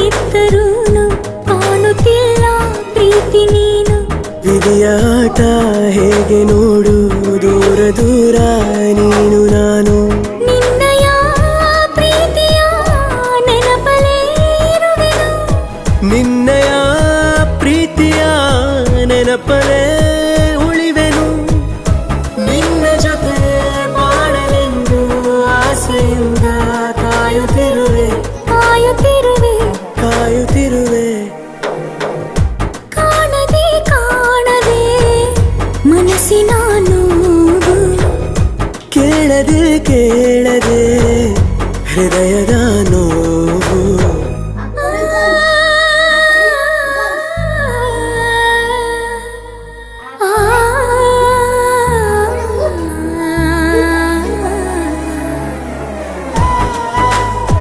ಇತ್ತರೂನು ಕಾಣುತ್ತಿಲ್ಲ ಪ್ರೀತಿ ನೀನು. ವಿಧಿಯಾಟ ಹೇಗೆ ನೋಡು, ದೂರ ದೂರ ನೀನು ನಾನು. ನಿನ್ನಯ ಪ್ರೀತಿಯ ನೆನಪಲೇ ಇರುವೆನು. ನಿನ್ನಯ ಪ್ರೀತಿಯ ನೆನಪಲೇ ಉಳಿವೆನು. ನಿನ್ನ ಜೊತೆ ಮಾಡಲೆಂದು ಆಸೆಯಿಂದ ಕಾಯುತ್ತಿರುವೆ ಕಾಯುತ್ತಿರುವೆ ಕಾಯುತ್ತಿರುವೆ. ಕಾಣದೆ ಕಾಣದೆ ಮನಸ್ಸಿನ ನೋವು, ಕೇಳದೆ ಕೇಳದೆ ಹೃದಯದ ನೋವು.